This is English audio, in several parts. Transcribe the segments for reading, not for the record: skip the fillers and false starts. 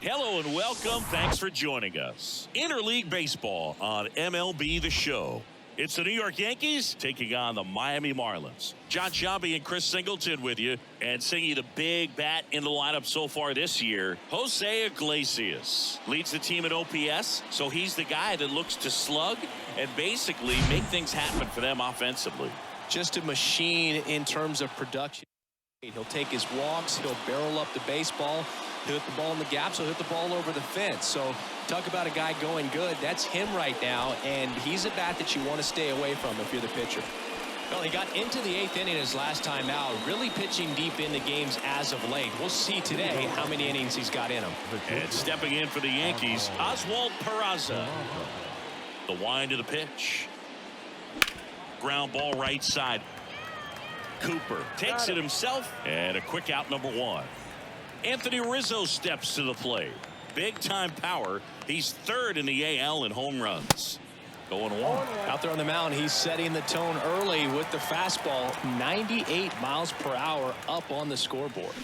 Hello and welcome. Thanks for joining us. Interleague Baseball on MLB The Show. It's the New York Yankees taking on the Miami Marlins. John Sciambi and Chris Singleton with you, and singing the big bat in the lineup so far this year, Jose Iglesias. Leads the team in OPS, so he's the guy that looks to slug and basically make things happen for them offensively. Just a machine in terms of production. He'll take his walks, he'll barrel up the baseball, he'll hit the ball in the gaps, he'll hit the ball over the fence. So talk about a guy going good. That's him right now, and he's a bat that you want to stay away from if you're the pitcher. Well, he got into the 8th inning his last time out, really pitching deep into games as of late. We'll see today how many innings he's got in him. And stepping in for the Yankees, Oswald Peraza. The wind of the pitch. Ground ball right side. Cooper takes it himself, and a quick out, number 1. Anthony Rizzo steps to the plate. Big time power. He's 3rd in the AL in home runs. Going 1. Out there on the mound, he's setting the tone early with the fastball. 98 miles per hour up on the scoreboard.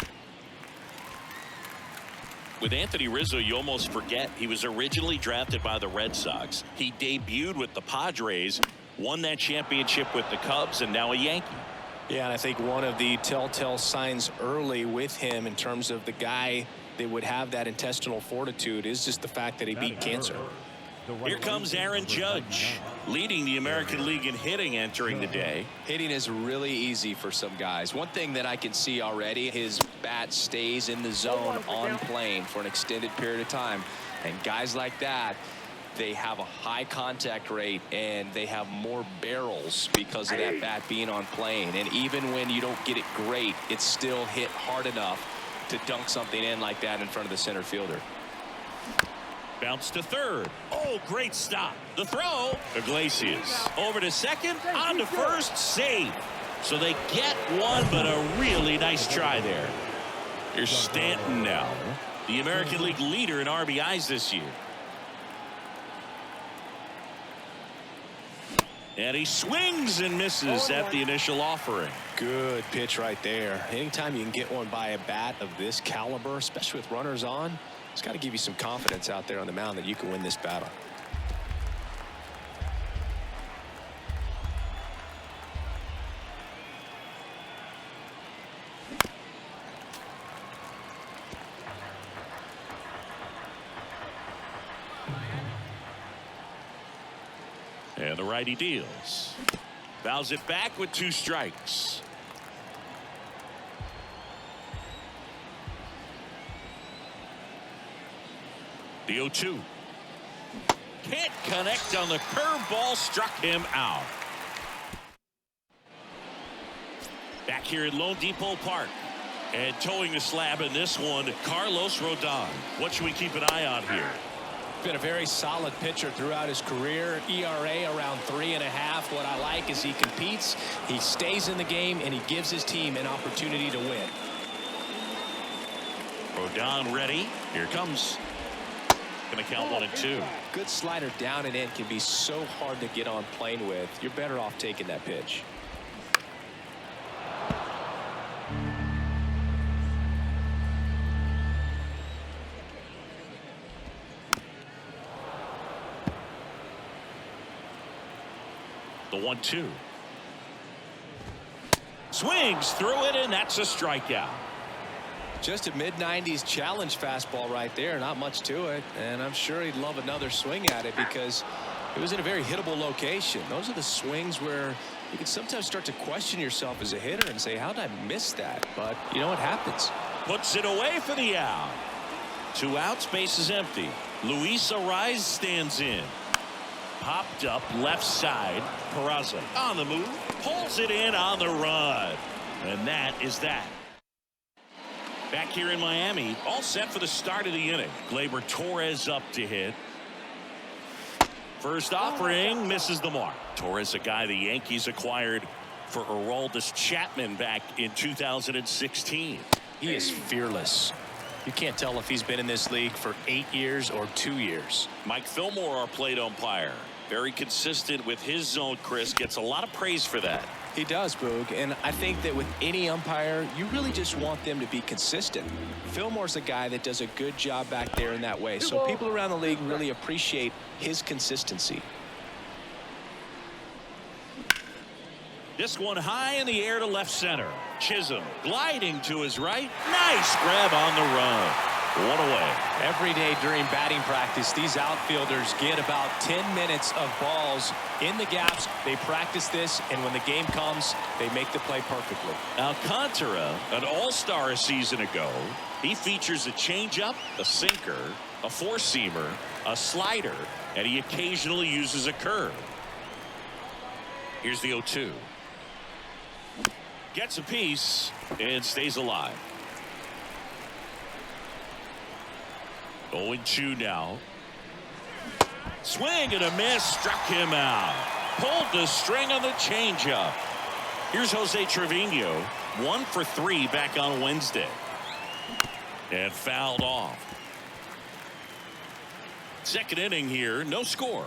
With Anthony Rizzo, you almost forget he was originally drafted by the Red Sox. He debuted with the Padres, won that championship with the Cubs, and now a Yankee. Yeah, and I think one of the telltale signs early with him in terms of the guy that would have that intestinal fortitude is just the fact that he beat cancer. Here comes Aaron Judge, leading the American League in hitting entering the day. Hitting is really easy for some guys. One thing that I can see already, his bat stays in the zone on plane for an extended period of time. And guys like that, they have a high contact rate and they have more barrels because of that bat being on plane. And even when you don't get it great, it's still hit hard enough to dunk something in like that in front of the center fielder. Bounce to 3rd. Oh, great stop. The throw. Iglesias over to 2nd, on to 1st, save. So they get one, but a really nice try there. Here's Stanton now, the American League leader in RBIs this year. And he swings and misses at the initial offering. Good pitch right there. Anytime you can get one by a bat of this caliber, especially with runners on, it's got to give you some confidence out there on the mound that you can win this battle. And the righty deals. Fouls it back with 2 strikes. The 0-2. Can't connect on the curveball, struck him out. Back here at Lone Depot Park. And towing the slab in this one, Carlos Rodon. What should we keep an eye on here? Been a very solid pitcher throughout his career. ERA around 3.5. What I like is he competes, he stays in the game, and he gives his team an opportunity to win. Rodon ready. Here comes. Gonna count 1 and 2. Good slider down and in can be so hard to get on plane with. You're better off taking that pitch. The 1-2. Swings through it, and that's a strikeout. Just a mid-90s challenge fastball right there. Not much to it, and I'm sure he'd love another swing at it because it was in a very hittable location. Those are the swings where you can sometimes start to question yourself as a hitter and say, how did I miss that? But you know what happens. Puts it away for the out. 2 outs, base is empty. Luis Ariz stands in. Popped up left side. Peraza on the move. Pulls it in on the run. And that is that. Back here in Miami, all set for the start of the inning. Gleyber Torres up to hit. First offering misses the mark. Torres, a guy the Yankees acquired for Aroldis Chapman back in 2016. He is fearless. You can't tell if he's been in this league for 8 years or 2 years. Mike Fillmore, our plate umpire. Very consistent with his zone, Chris. Gets a lot of praise for that. He does, Boog, and I think that with any umpire, you really just want them to be consistent. Fillmore's a guy that does a good job back there in that way, so people around the league really appreciate his consistency. This one high in the air to left center. Chisholm gliding to his right. Nice grab on the run. One away. Every day during batting practice, these outfielders get about 10 minutes of balls in the gaps. They practice this, and when the game comes, they make the play perfectly. Alcantara, an all-star a season ago, he features a changeup, a sinker, a four-seamer, a slider, and he occasionally uses a curve. Here's the 0-2. Gets a piece and stays alive. 0-2 now. Swing and a miss, struck him out. Pulled the string on the changeup. Here's Jose Trevino, 1 for 3 back on Wednesday. And fouled off. Second inning here, no score.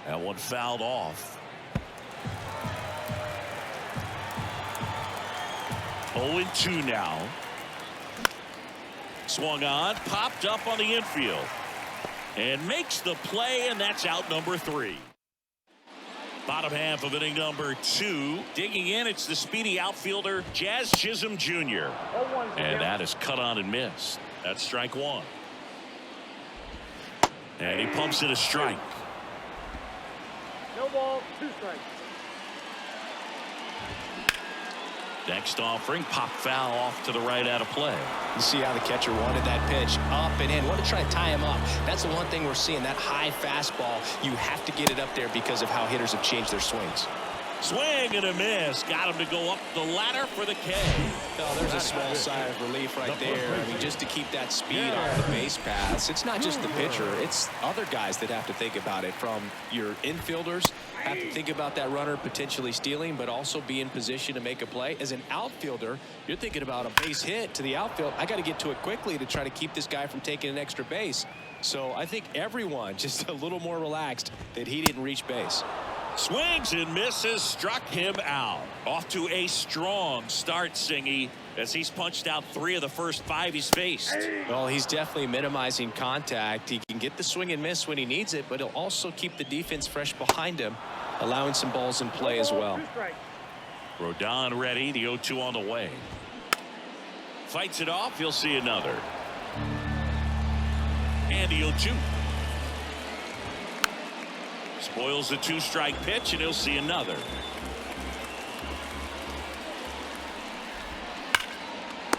That one fouled off. 0-2 now. Swung on, popped up on the infield. And makes the play, and that's out number 3. Bottom half of inning number 2. Digging in, it's the speedy outfielder, Jazz Chisholm Jr. And that is cut on and missed. That's strike 1. And he pumps it a strike. No ball, 2 strikes. Next offering, pop foul off to the right out of play. You see how the catcher wanted that pitch up and in. Want to try to tie him up. That's the one thing we're seeing, that high fastball. You have to get it up there because of how hitters have changed their swings. Swing and a miss. Got him to go up the ladder for the K. Oh, there's a small sigh of relief right there. I mean, just to keep that speed off the base paths. It's not just the pitcher. It's other guys that have to think about it. From your infielders, have to think about that runner potentially stealing, but also be in position to make a play. As an outfielder, you're thinking about a base hit to the outfield. I got to get to it quickly to try to keep this guy from taking an extra base. So I think everyone just a little more relaxed that he didn't reach base. Swings and misses, struck him out. Off to a strong start, Singy, as he's punched out 3 of the first 5 he's faced. Well, he's definitely minimizing contact. He can get the swing and miss when he needs it, but he'll also keep the defense fresh behind him, allowing some balls in play as well. Rodon ready, the 0-2 on the way. Fights it off, he'll see another. And the 0-2. Spoils the 2-strike pitch, and he'll see another.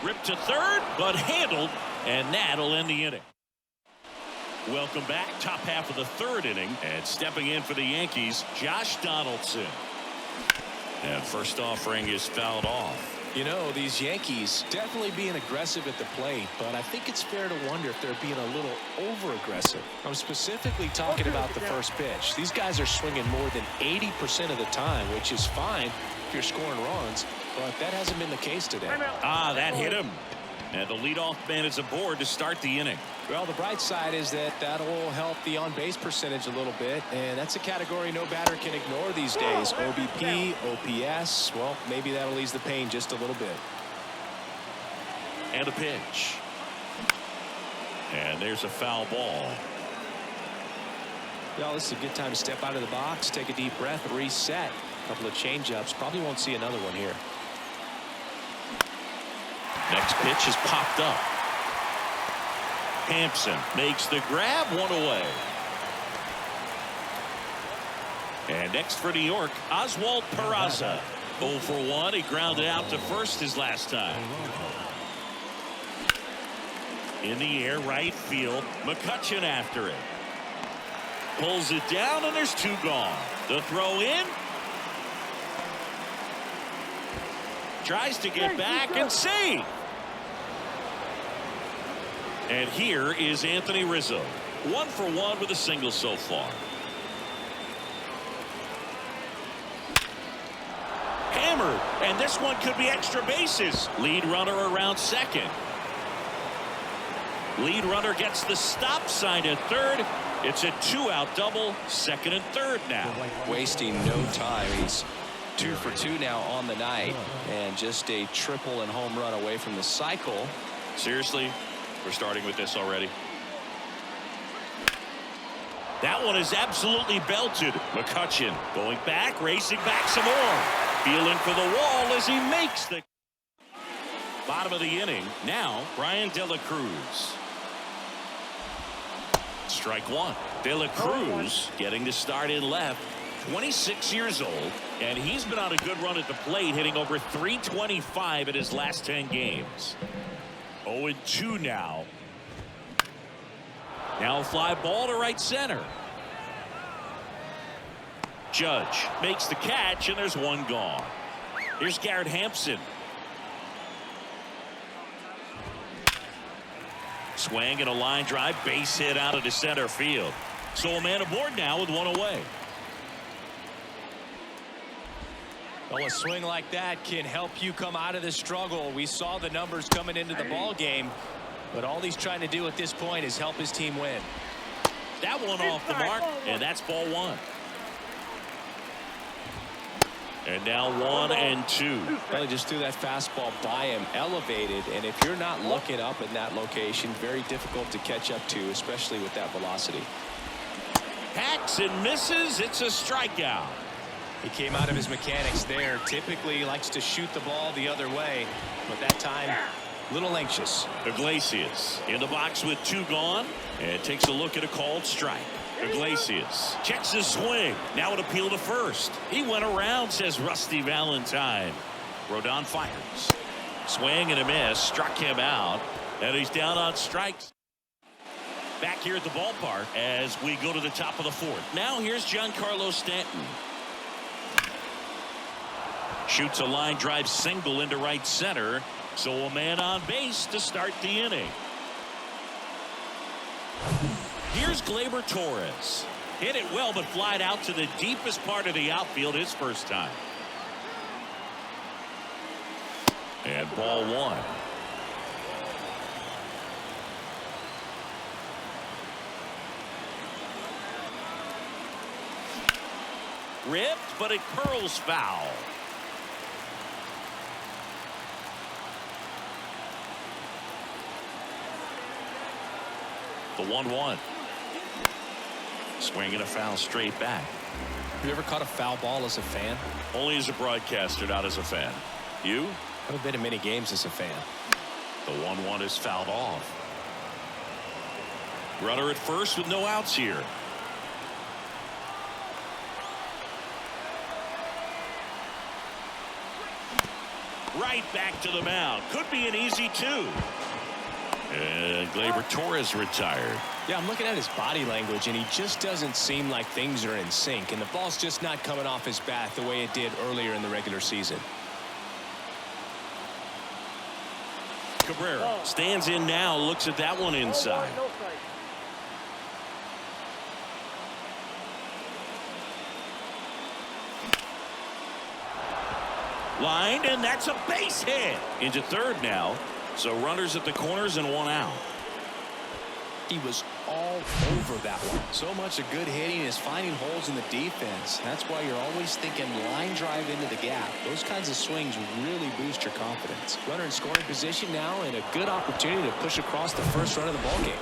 Ripped to third, but handled, and that'll end the inning. Welcome back. Top half of the 3rd inning, and stepping in for the Yankees, Josh Donaldson. And first offering is fouled off. You know, these Yankees definitely being aggressive at the plate, but I think it's fair to wonder if they're being a little over-aggressive. I'm specifically talking about the first pitch. These guys are swinging more than 80% of the time, which is fine if you're scoring runs, but that hasn't been the case today. That hit him. And the leadoff man is aboard to start the inning. Well, the bright side is that that'll help the on-base percentage a little bit, and that's a category no batter can ignore these days. OBP, OPS, well, maybe that'll ease the pain just a little bit. And a pitch. And there's a foul ball. Well, this is a good time to step out of the box, take a deep breath, reset. A couple of change-ups. Probably won't see another one here. Next pitch is popped up. Hampson makes the grab, 1 away. And next for New York, Oswald Peraza. 0 for 1. He grounded out to first his last time. In the air, right field. McCutchen after it. Pulls it down, and there's 2 gone. The throw in. Tries to get back and save. And here is Anthony Rizzo. 1 for 1 with a single so far. Hammered, and this one could be extra bases. Lead runner around second. Lead runner gets the stop sign at third. It's a 2-out double, second and third now. Wasting no time. He's 2 for 2 now on the night, and just a triple and home run away from the cycle. Seriously, we're starting with this already. That one is absolutely belted. McCutchen going back, racing back some more. Feeling for the wall as he makes the bottom of the inning. Now, Brian De La Cruz. Strike one. De La Cruz getting the start in left. 26 years old, and he's been on a good run at the plate, hitting over .325 in his last 10 games. 0-2 now. Now a fly ball to right center. Judge makes the catch, and there's one gone. Here's Garrett Hampson. Swing and a line drive, base hit out of the center field. So a man aboard now with one away. Well, a swing like that can help you come out of the struggle. We saw the numbers coming into the ball game, but all he's trying to do at this point is help his team win. That one off the mark, and that's ball one. And now 1-2. Well, he just threw that fastball by him, elevated, and if you're not looking up in that location, very difficult to catch up to, especially with that velocity. Hacks and misses. It's a strikeout. He came out of his mechanics there. Typically he likes to shoot the ball the other way, but that time a little anxious. Iglesias in the box with 2 gone, and takes a look at a called strike. Iglesias checks his swing. Now an appeal to first. He went around, says Rusty Valentine. Rodon fires. Swing and a miss. Struck him out, and he's down on strikes. Back here at the ballpark as we go to the top of the 4th. Now here's Giancarlo Stanton. Shoots a line drive single into right center. So a man on base to start the inning. Here's Gleyber Torres. Hit it well, but flied out to the deepest part of the outfield his first time. And ball one. Ripped, but it curls foul. The 1-1. Swing and a foul straight back. Have you ever caught a foul ball as a fan? Only as a broadcaster, not as a fan. You? I haven't been in many games as a fan. The 1-1 is fouled off. Runner at first with no outs here. Right back to the mound. Could be an easy 2. And Gleyber Torres retired. Yeah, I'm looking at his body language, and he just doesn't seem like things are in sync, and the ball's just not coming off his bat the way it did earlier in the regular season. Cabrera stands in now, looks at that one inside. Lined, and that's a base hit. Into third now. So runners at the corners and 1 out. He was all over that one. So much of good hitting is finding holes in the defense. That's why you're always thinking line drive into the gap. Those kinds of swings really boost your confidence. Runner in scoring position now, and a good opportunity to push across the first run of the ballgame.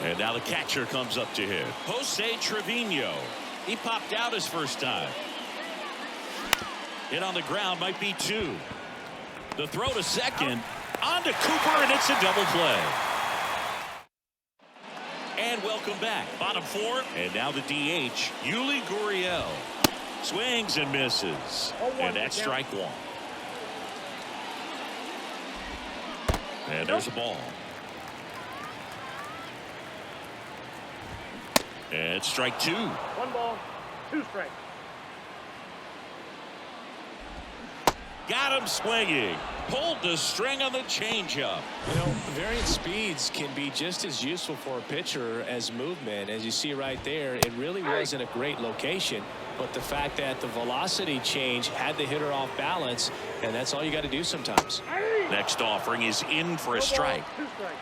And now the catcher comes up to hit. Jose Trevino. He popped out his first time. Hit on the ground, might be 2. The throw to second. On to Cooper, and it's a double play. And welcome back. Bottom 4, and now the DH, Yuli Gurriel. Swings and misses. And that's strike 1. And there's a ball. And strike 2. 1 ball, 2 strikes. Got him swinging. Pulled the string on the changeup. You know, variant speeds can be just as useful for a pitcher as movement. As you see right there, it really wasn't a great location, but the fact that the velocity change had the hitter off balance, and that's all you got to do sometimes. Next offering is in for a strike. 2 strikes.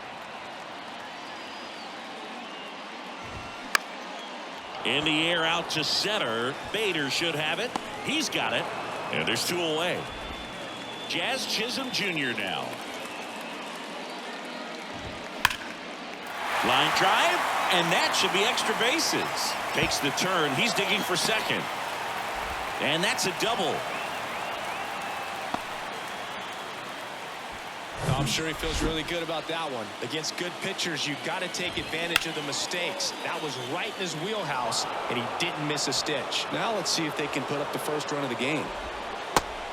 In the air out to center. Bader should have it. He's got it. And there's 2 away. Jazz Chisholm Jr. now. Line drive, and that should be extra bases. Takes the turn. He's digging for second. And that's a double. I'm sure he feels really good about that one. Against good pitchers, you've got to take advantage of the mistakes. That was right in his wheelhouse, and he didn't miss a stitch. Now let's see if they can put up the first run of the game.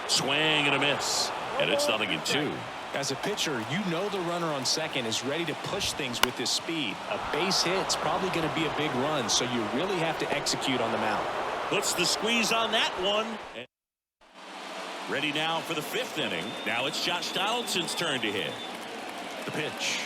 Swing and a miss. And it's 0-2. As a pitcher, you know the runner on second is ready to push things with his speed. A base hit's probably going to be a big run, so you really have to execute on the mound. Puts the squeeze on that one. Ready now for the 5th inning. Now it's Josh Donaldson's turn to hit. The pitch.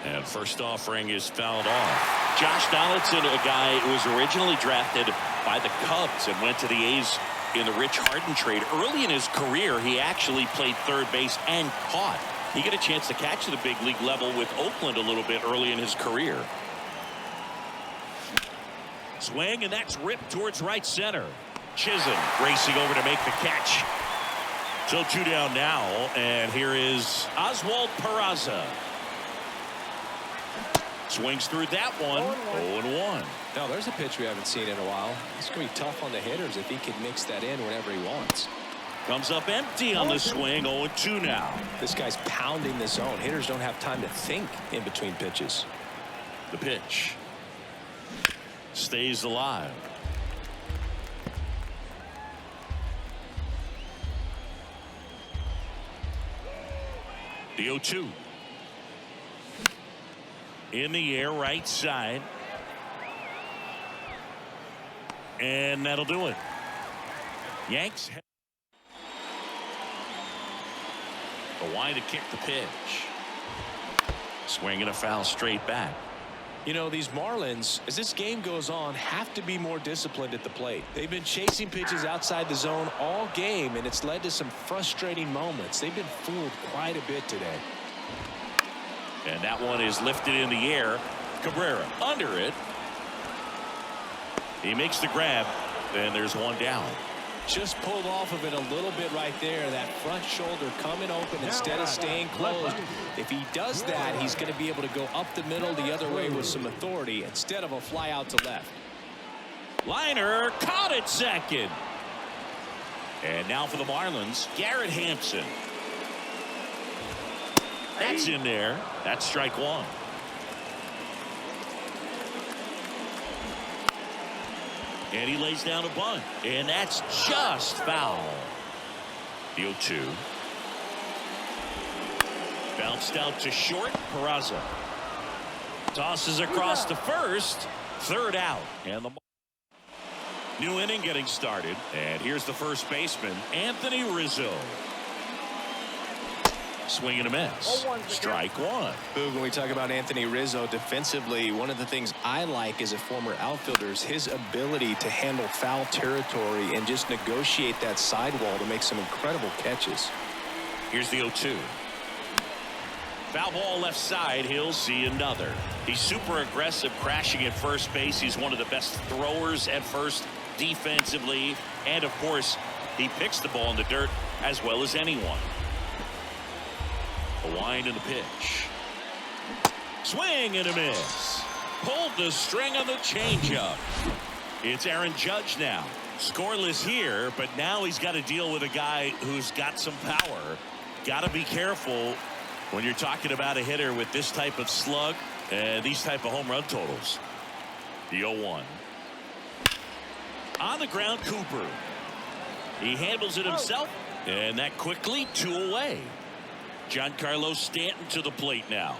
And first offering is fouled off. Josh Donaldson, a guy who was originally drafted by the Cubs and went to the A's in the Rich Harden trade. Early in his career, he actually played third base and caught. He got a chance to catch at the big league level with Oakland a little bit early in his career. Swing, and that's ripped towards right center. Chisholm racing over to make the catch. So 2 down now, and here is Oswald Peraza. Swings through that one. 0-1. Now there's a pitch we haven't seen in a while. It's going to be tough on the hitters if he can mix that in whenever he wants. Comes up empty on the swing. 0-2 now. This guy's pounding the zone. Hitters don't have time to think in between pitches. The pitch stays alive. The 0-2. In the air, right side. And that'll do it. Yanks. A wide to kick the pitch. Swing and a foul straight back. You know, these Marlins, as this game goes on, have to be more disciplined at the plate. They've been chasing pitches outside the zone all game, and it's led to some frustrating moments. They've been fooled quite a bit today. And that one is lifted in the air. Cabrera under it. He makes the grab, and there's 1 down. Just pulled off of it a little bit right there. That front shoulder coming open instead of staying closed. If he does that, he's going to be able to go up the middle the other way with some authority instead of a fly out to left. Liner caught at second. And now for the Marlins, Garrett Hampson. That's in there. That's strike 1. And he lays down a bunt. And that's just foul. The 0-2. Bounced out to short. Peraza tosses across to first. 3rd out. And the new inning getting started. And here's the first baseman, Anthony Rizzo. Swing and a miss. Strike 1. Boog, when we talk about Anthony Rizzo defensively, one of the things I like as a former outfielder is his ability to handle foul territory and just negotiate that sidewall to make some incredible catches. Here's the 0-2. Foul ball left side. He'll see another. He's super aggressive, crashing at first base. He's one of the best throwers at first defensively. And, of course, he picks the ball in the dirt as well as anyone. A wind in the pitch. Swing and a miss. Pulled the string on the changeup. It's Aaron Judge now. Scoreless here, but now he's got to deal with a guy who's got some power. Got to be careful when you're talking about a hitter with this type of slug and these type of home run totals. The 0-1. On the ground, Cooper. He handles it himself, and that quickly 2 away. Giancarlo Stanton to the plate now.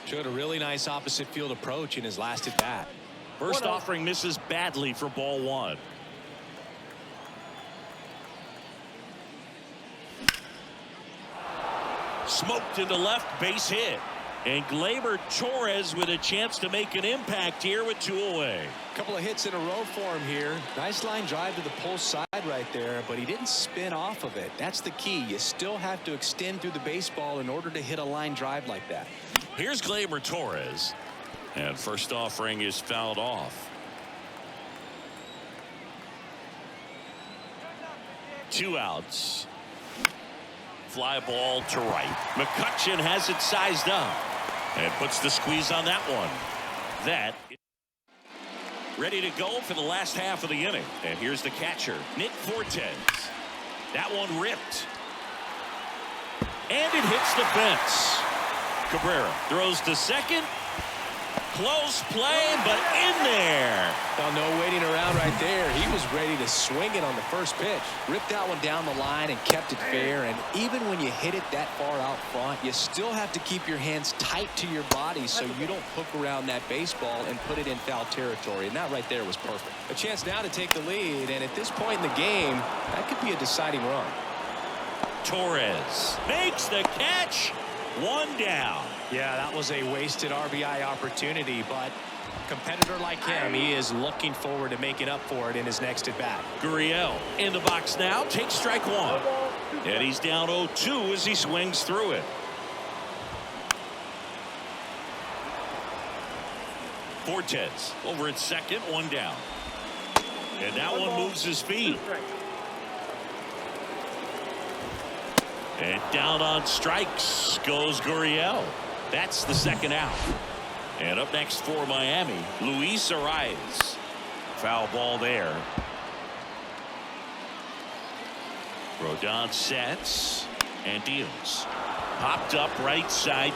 Showed a really nice opposite field approach in his last at bat. First offering misses badly for ball 1. Smoked into left, base hit. And Gleyber Torres with a chance to make an impact here with 2 away. A couple of hits in a row for him here. Nice line drive to the pull side right there, but he didn't spin off of it. That's the key. You still have to extend through the baseball in order to hit a line drive like that. Here's Gleyber Torres. And first offering is fouled off. 2 outs. Fly ball to right. McCutchen has it sized up and puts the squeeze on that one. That ready to go for the last half of the inning. And here's the catcher, Nick Fortes. That one ripped. And it hits the fence. Cabrera throws to second. Close play, but in there. Well, no waiting around right there. He was ready to swing it on the first pitch. Ripped that one down the line and kept it fair. And even when you hit it that far out front, you still have to keep your hands tight to your body so you don't hook around that baseball and put it in foul territory. And that right there was perfect. A chance now to take the lead. And at this point in the game, that could be a deciding run. Torres makes the catch. 1 down. Yeah, that was a wasted RBI opportunity, but a competitor like him, he is looking forward to making up for it in his next at-bat. Gurriel in the box now, takes strike 1. And he's down 0-2 as he swings through it. Fortes over at second, 1 down. And that one moves his feet. And down on strikes goes Gurriel. That's the second out. And up next for Miami, Luis Arias. Foul ball there. Rodon sets and deals. Popped up right side.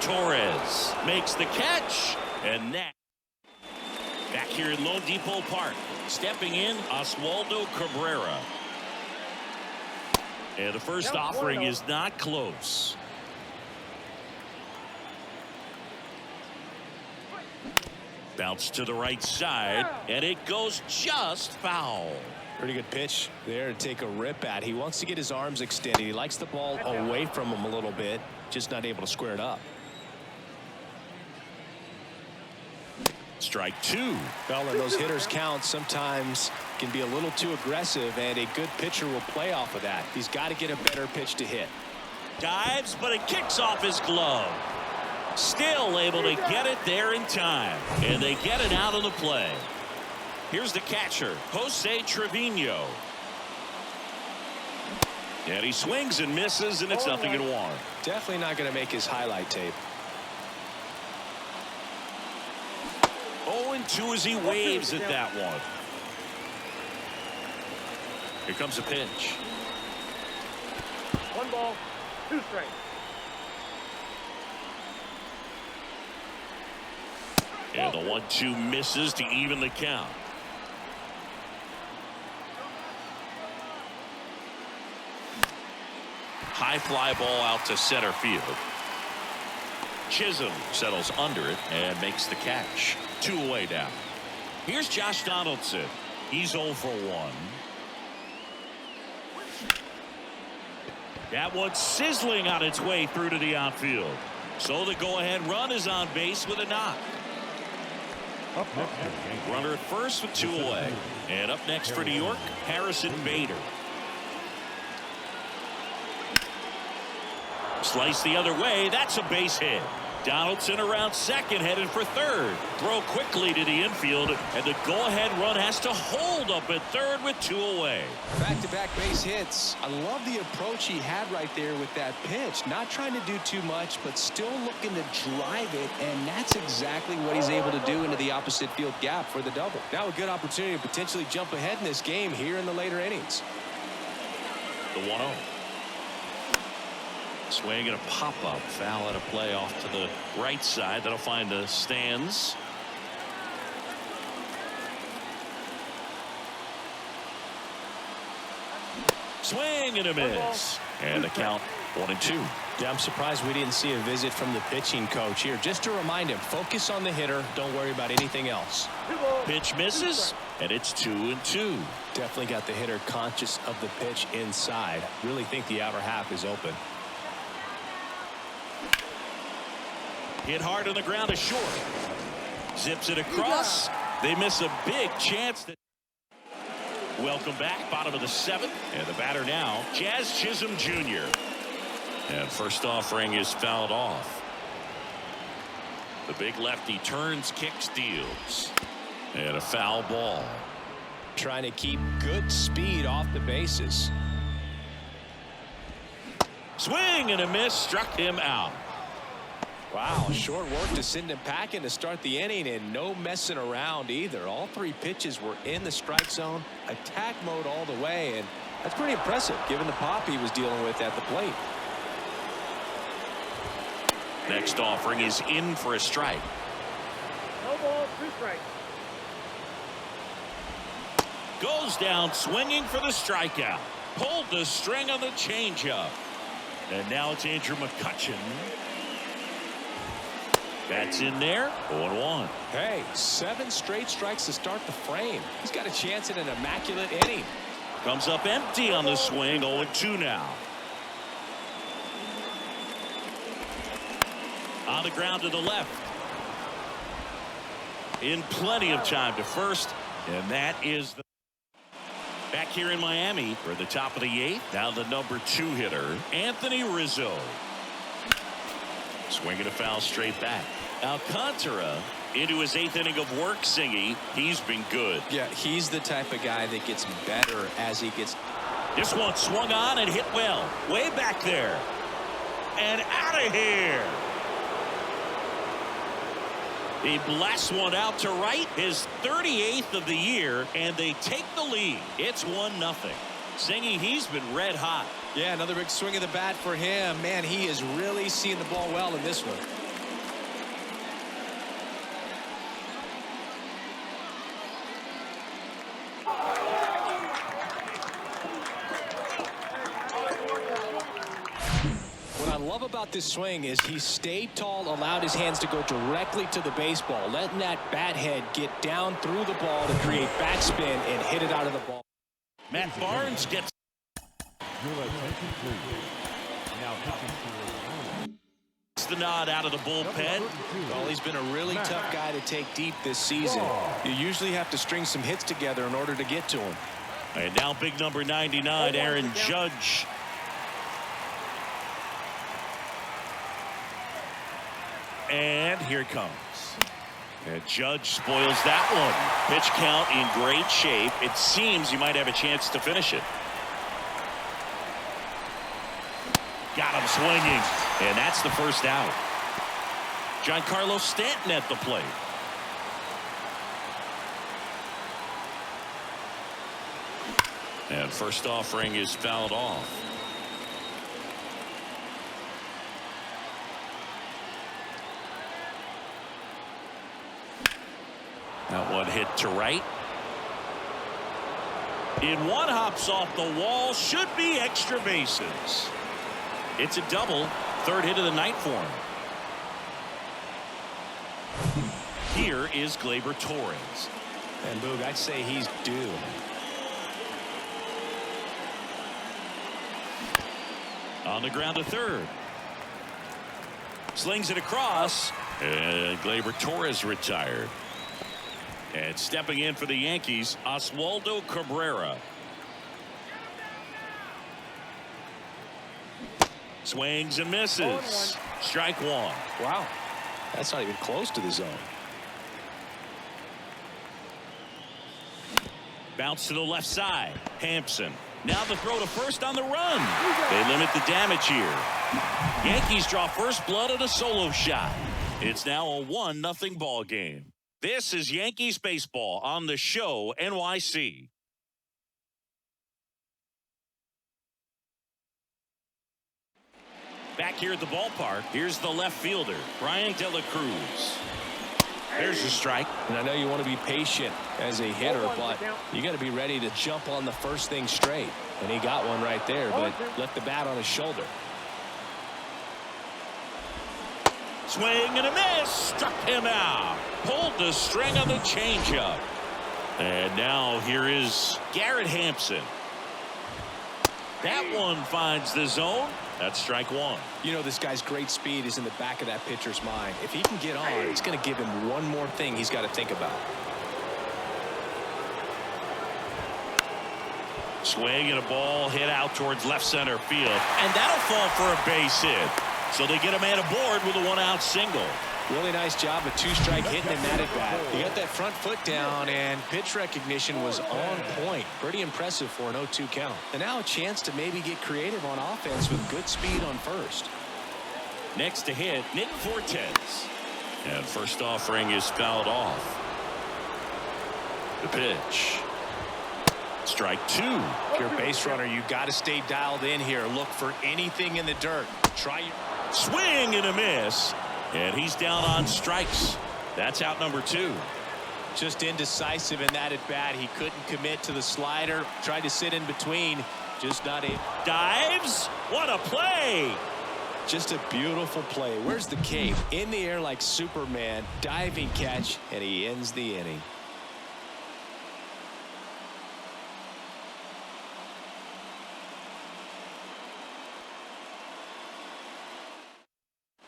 Torres makes the catch. And that back here in Lone Depot Park. Stepping in, Oswaldo Cabrera. And the first offering is not close. Bounce to the right side, and it goes just foul. Pretty good pitch there to take a rip at. He wants to get his arms extended. He likes the ball away from him a little bit, just not able to square it up. Strike 2. Well, and those hitters count sometimes can be a little too aggressive, and a good pitcher will play off of that. He's got to get a better pitch to hit. Dives, but it kicks off his glove. Still able to get it there in time. And they get it out of the play. Here's the catcher, Jose Trevino. And he swings and misses, and it's 0-1. Definitely not going to make his highlight tape. 0-2 as he waves at that one. Here comes a pitch. 1 ball, 2 strikes. And the 1-2 misses to even the count. High fly ball out to center field. Chisholm settles under it and makes the catch. 2 away now. Here's Josh Donaldson. He's 0 for 1. That one's sizzling on its way through to the outfield. So the go-ahead run is on base with a knock. Runner at first with 2 away. And up next for New York, Harrison Bader. Slice the other way. That's a base hit. Donaldson around second, headed for third. Throw quickly to the infield, and the go-ahead run has to hold up at third with 2 away. Back-to-back base hits. I love the approach he had right there with that pitch. Not trying to do too much, but still looking to drive it, and that's exactly what he's able to do into the opposite field gap for the double. Now a good opportunity to potentially jump ahead in this game here in the later innings. The 1-0. Swing and a pop-up. Foul out of play off to the right side. That'll find the stands. Swing and a miss. And the count 1-2. Yeah, I'm surprised we didn't see a visit from the pitching coach here. Just to remind him, focus on the hitter. Don't worry about anything else. Pitch misses, and it's 2-2. Definitely got the hitter conscious of the pitch inside. Really think the outer half is open. Hit hard on the ground to short. Zips it across. They miss a big chance. Welcome back. Bottom of the 7th. And the batter now, Jazz Chisholm Jr. And first offering is fouled off. The big lefty turns, kicks, deals. And a foul ball. Trying to keep good speed off the bases. Swing and a miss, struck him out. Wow, short work to send him packing to start the inning, and no messing around either. All three pitches were in the strike zone, attack mode all the way, and that's pretty impressive given the pop he was dealing with at the plate. Next offering is in for a strike. No ball, 2 strikes. Goes down swinging for the strikeout. Pulled the string on the changeup. And now it's Andrew McCutchen. That's in there. 0-1. Hey, 7 straight strikes to start the frame. He's got a chance at an immaculate inning. Comes up empty on the swing. 0-2 now. On the ground to the left. In plenty of time to first. And that is the back here in Miami for the top of the 8th. Now the number 2 hitter, Anthony Rizzo. Swinging a foul straight back. Alcantara into his 8th inning of work, Singy. He's been good. Yeah, he's the type of guy that gets better as he gets. This one swung on and hit well. Way back there. And out of here. He blasts one out to right. His 38th of the year. And they take the lead. It's 1-0. Singy, he's been red hot. Yeah, another big swing of the bat for him. Man, he is really seeing the ball well in this one. What I love about this swing is he stayed tall, allowed his hands to go directly to the baseball, letting that bat head get down through the ball to create backspin and hit it out of the ball. Matt Barnes gets the nod out of the bullpen. Well, he's been a really tough guy to take deep this season. You usually have to string some hits together in order to get to him. And now big number 99, Aaron Judge. And here it comes. And Judge spoils that one. Pitch count in great shape. It seems he might have a chance to finish it. Got him swinging. And that's the first out. Giancarlo Stanton at the plate. And first offering is fouled off. That one hit to right. In one, hops off the wall. Should be extra bases. It's a double. 3rd hit of the night for him. Here is Gleyber Torres. And Boog, I'd say he's due. On the ground to 3rd. Slings it across. And Gleyber Torres retired. And stepping in for the Yankees, Oswaldo Cabrera. Swings and misses. Strike 1. Wow. That's not even close to the zone. Bounce to the left side. Hampson. Now the throw to first on the run. They limit the damage here. Yankees draw first blood on a solo shot. It's now a 1-0 ball game. This is Yankees baseball on the show NYC. Back here at the ballpark, here's the left fielder, Brian De La Cruz. There's a strike. And I know you want to be patient as a hitter, but you got to be ready to jump on the first thing straight. And he got one right there, but left the bat on his shoulder. Swing and a miss. Struck him out. Pulled the string on the changeup. And now here is Garrett Hampson. That one finds the zone. That's strike 1. You know, this guy's great speed is in the back of that pitcher's mind. If he can get on, it's going to give him one more thing he's got to think about. Swing and a ball hit out towards left center field. And that'll fall for a base hit. So they get a man aboard with a 1-out single. Really nice job of two-strike hitting in that at bat. He got that front foot down, and pitch recognition was on point. Pretty impressive for an 0-2 count. And now a chance to maybe get creative on offense with good speed on first. Next to hit, Nick Fortes. And first offering is fouled off. The pitch. Strike two. If you're a base runner, you got to stay dialed in here. Look for anything in the dirt. Swing and a miss. And he's down on strikes. That's out number two. Just indecisive in that at bat. He couldn't commit to the slider. Tried to sit in between. Just not able. Dives. What a play. Just a beautiful play. Where's the cape? In the air like Superman. Diving catch. And he ends the inning.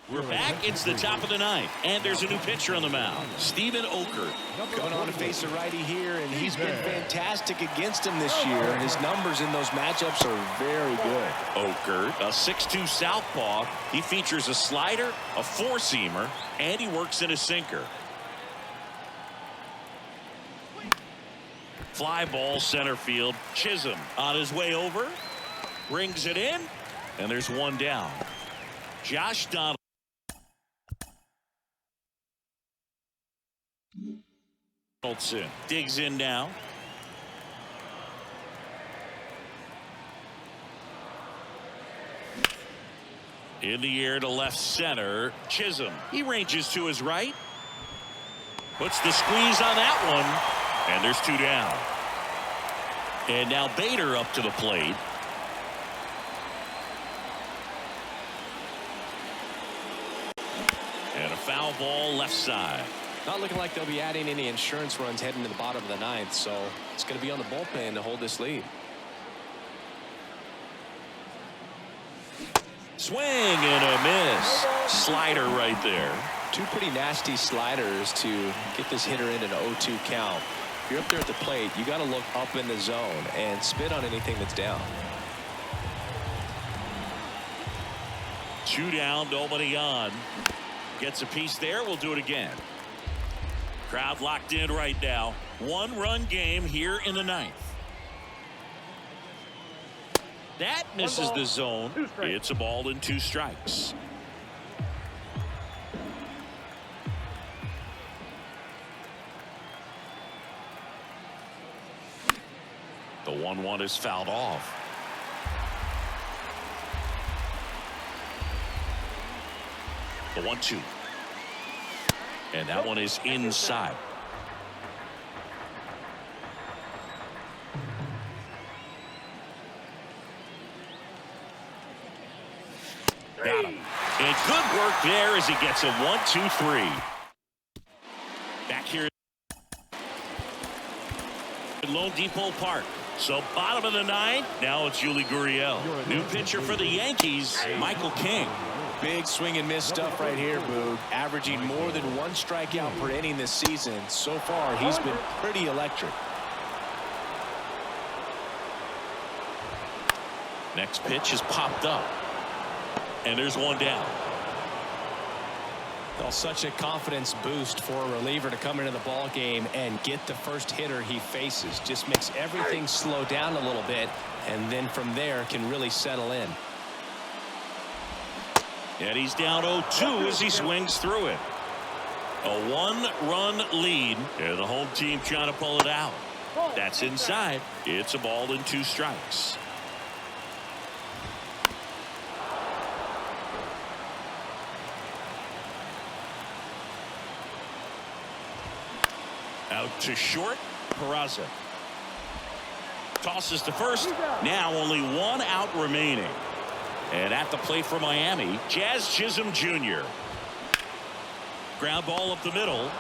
We're back. It's the top of the ninth, and there's a new pitcher on the mound, Steven Okert. Coming on to face a righty here, and he's been fantastic against him this year. His numbers in those matchups are very good. Okert, a 6'2 southpaw. He features a slider, a four-seamer, and he works in a sinker. Fly ball center field. Chisholm on his way over, brings it in, and there's one down. Josh Donaldson digs in now. In the air to left center. Chisholm. He ranges to his right. Puts the squeeze on that one. And there's two down. And now Bader up to the plate. And a foul ball left side. Not looking like they'll be adding any insurance runs heading to the bottom of the ninth, so it's going to be on the bullpen to hold this lead. Swing and a miss. Slider right there. Two pretty nasty sliders to get this hitter in an 0-2 count. If you're up there at the plate, you got to look up in the zone and spit on anything that's down. Two down, nobody on. Gets a piece there. We'll do it again. Crowd locked in right now. One-run game here in the ninth. That misses the zone. It's a ball and two strikes. The 1-1 is fouled off. The 1-2. And that one is inside. Got him. And good work there as he gets a 1-2-3. Back here at Lone Depot Park. So bottom of the ninth. Now it's Yuli Gurriel. New pitcher for the Yankees, Michael King. Big swing and miss stuff right here, Boog. Averaging more than one strikeout per inning this season. So far, he's been pretty electric. Next pitch is popped up. And there's one down. Well, such a confidence boost for a reliever to come into the ball game and get the first hitter he faces. Just makes everything slow down a little bit, and then from there can really settle in. And he's down 0-2 as he swings through it. A one-run lead, and the home team trying to pull it out. That's inside. It's a ball and two strikes. Out to short. Peraza tosses to first. Now only one out remaining. And at the plate for Miami, Jazz Chisholm Jr. Ground ball up the middle.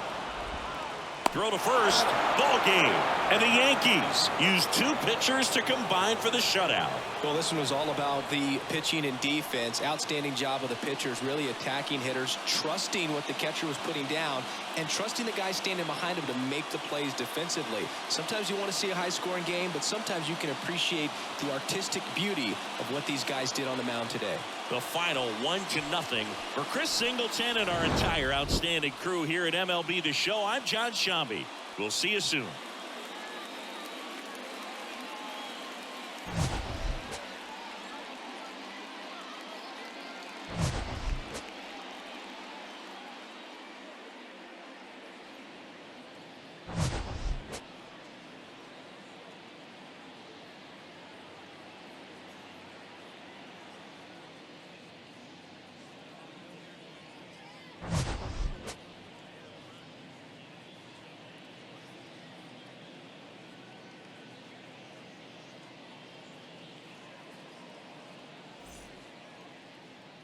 Throw to first. Ball game. And the Yankees use two pitchers to combine for the shutout. Well, this one was all about the pitching and defense. Outstanding job of the pitchers, really attacking hitters, trusting what the catcher was putting down, and trusting the guy standing behind him to make the plays defensively. Sometimes you want to see a high-scoring game, but sometimes you can appreciate the artistic beauty of what these guys did on the mound today. The final 1-0 for Chris Singleton and our entire outstanding crew here at MLB The Show. I'm John Shambi. We'll see you soon.